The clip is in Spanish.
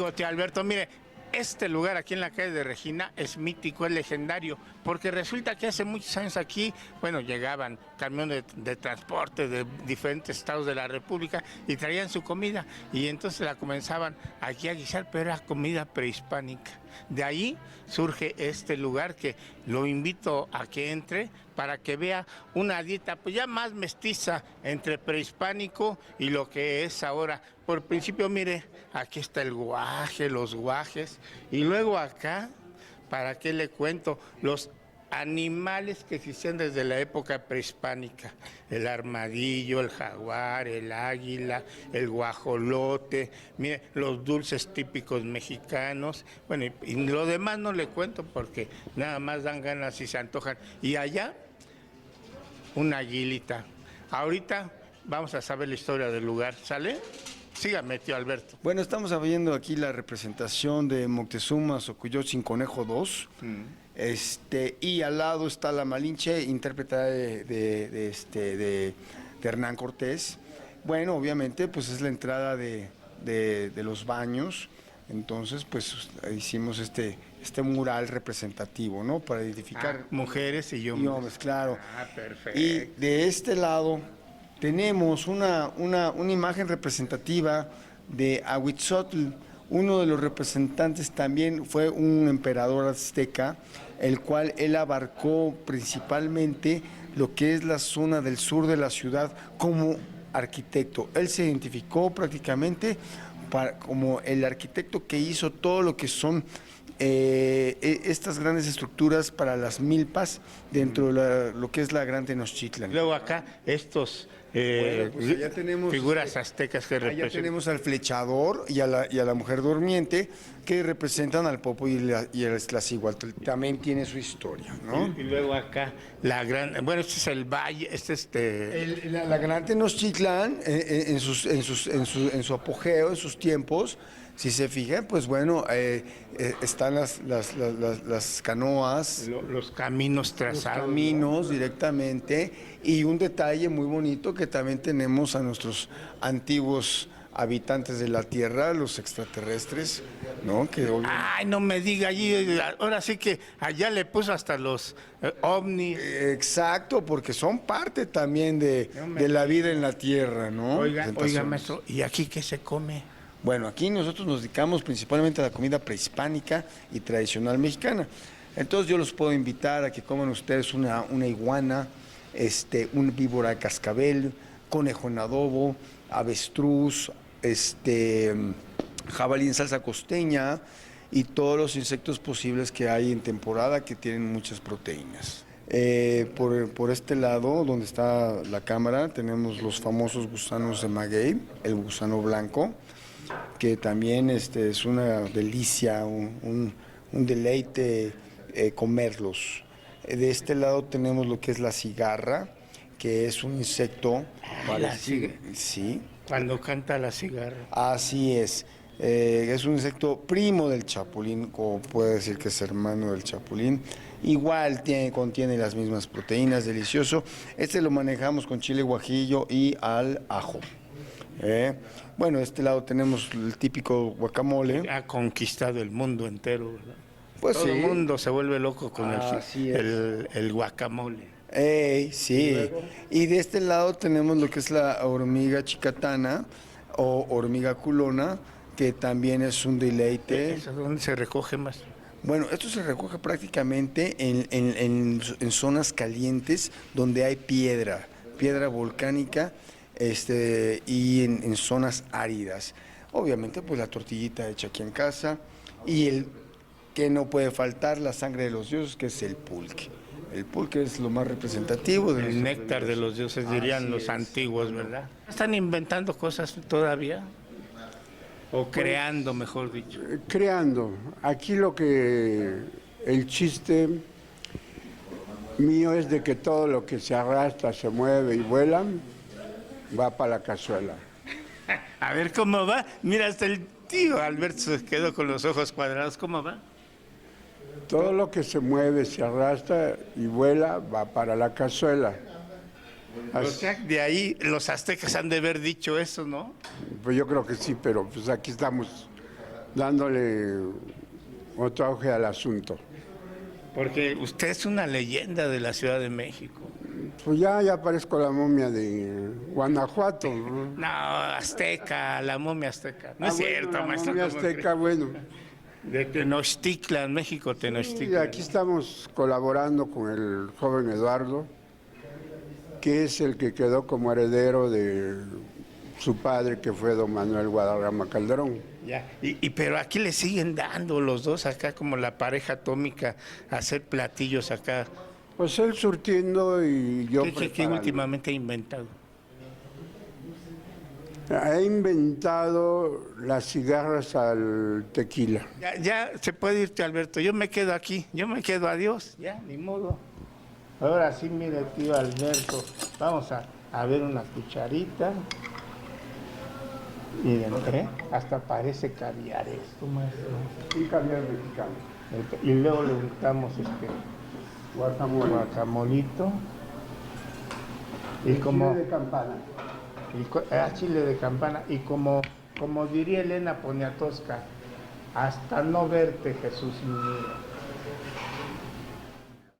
digo, tío Alberto, mire, este lugar aquí en la calle de Regina es mítico, es legendario, porque resulta que hace muchos años aquí, bueno, llegaban camiones de transporte de diferentes estados de la República y traían su comida, y entonces la comenzaban aquí a guisar, pero era comida prehispánica. De ahí surge este lugar que lo invito a que entre para que vea una dieta pues ya más mestiza entre prehispánico y lo que es ahora. Por principio, mire, aquí está el guaje, los guajes, y luego acá, ¿para qué le cuento? Los animales que existían desde la época prehispánica, el armadillo, el jaguar, el águila, el guajolote, mire, los dulces típicos mexicanos, bueno, y lo demás no le cuento porque nada más dan ganas y se antojan. Y allá, una aguilita. Ahorita vamos a saber la historia del lugar, ¿sale? Sígame, tío Alberto. Bueno, estamos viendo aquí la representación de Moctezuma Xocoyotzin Conejo II. Y al lado está la Malinche, intérprete de Hernán Cortés. Bueno, obviamente, pues es la entrada de los baños. Entonces, pues hicimos este mural representativo, ¿no? Para identificar mujeres y hombres. Y hombres, claro. Perfecto. Y de este lado tenemos una imagen representativa de Ahuitzotl. Uno de los representantes también fue un emperador azteca, el cual él abarcó principalmente lo que es la zona del sur de la ciudad como arquitecto. Él se identificó prácticamente como el arquitecto que hizo todo lo que son estas grandes estructuras para las milpas dentro de lo que es la Gran Tenochtitlan. Luego acá estos pues allá tenemos, figuras aztecas que representan. Allá tenemos al flechador y a la mujer durmiente que representan al Popo y el Tlaxihuatl. También tiene su historia, ¿no? Y luego acá la gran, bueno, este es el valle, la Gran Tenochtitlan en su apogeo, en sus tiempos. Si se fijan, pues bueno, están las canoas. Los caminos trazados. Los caminos directamente. Y un detalle muy bonito que también tenemos a nuestros antiguos habitantes de la Tierra, los extraterrestres, ¿no? Ay, no me diga, allí, ahora sí que allá le puso hasta los ovnis. Exacto, porque son parte también de la vida en la Tierra, ¿no? Oiga, maestro, ¿y aquí qué se come? Bueno, aquí nosotros nos dedicamos principalmente a la comida prehispánica y tradicional mexicana. Entonces yo los puedo invitar a que coman ustedes una iguana, un víbora de cascabel, conejo en adobo, avestruz, jabalí en salsa costeña y todos los insectos posibles que hay en temporada que tienen muchas proteínas. Por este lado, donde está la cámara, tenemos los famosos gusanos de maguey, el gusano blanco, que también es una delicia, un deleite comerlos. De este lado tenemos lo que es la cigarra, que es un insecto parecido. Sí. Cuando canta la cigarra. Así es. Es un insecto primo del chapulín, o puede decir que es hermano del chapulín. Igual contiene las mismas proteínas, delicioso. Lo manejamos con chile guajillo y al ajo. Bueno, de este lado tenemos el típico guacamole. Ha conquistado el mundo entero, ¿verdad? Pues todo sí. el mundo se vuelve loco con el guacamole. Sí. Y de este lado tenemos lo que es la hormiga chicatana o hormiga culona, que también es un deleite. ¿Dónde se recoge más? Bueno, esto se recoge prácticamente en zonas calientes donde hay piedra volcánica, y en zonas áridas. Obviamente, pues la tortillita hecha aquí en casa y el que no puede faltar, la sangre de los dioses, que es el pulque. El pulque es lo más representativo. El néctar de los dioses, dirían los antiguos, ¿verdad? ¿Están inventando cosas todavía? ¿O creando, mejor dicho? Creando. Aquí el chiste mío es de que todo lo que se arrastra, se mueve y vuela, va para la cazuela. A ver cómo va. Mira, hasta el tío Alberto se quedó con los ojos cuadrados. ¿Cómo va? Todo lo que se mueve, se arrastra y vuela, va para la cazuela. O sea, de ahí los aztecas han de haber dicho eso, ¿no? Pues yo creo que sí, pero pues aquí estamos dándole otro auge al asunto. Porque usted es una leyenda de la Ciudad de México. Pues ya parezco la momia de Guanajuato, ¿no? No, azteca, la momia azteca. No es Bueno, cierto, la maestro. momia ¿cómo azteca, bueno. cree? De Tenochtitlan, México, Y Tenochtitlan. aquí estamos colaborando con el joven Eduardo, que es el que quedó como heredero de su padre, que fue don Manuel Guadarrama Calderón. Ya. Pero aquí le siguen dando los dos acá como la pareja atómica a hacer platillos acá. Pues él surtiendo y yo ¿Qué preparando. últimamente ha inventado? Ha inventado las cigarras al tequila. Ya se puede irte, Alberto. Yo me quedo aquí. Yo me quedo. Adiós. Ya, ni modo. Ahora sí, mire, tío Alberto. Vamos a ver una cucharita. Miren, hasta parece caviar esto, maestro. Y caviar mexicano. Y luego le untamos Guacamole. guacamolito. Y Chile como de campana. chile de campana. Y como diría Elena Poniatowska, hasta no verte, Jesús mío.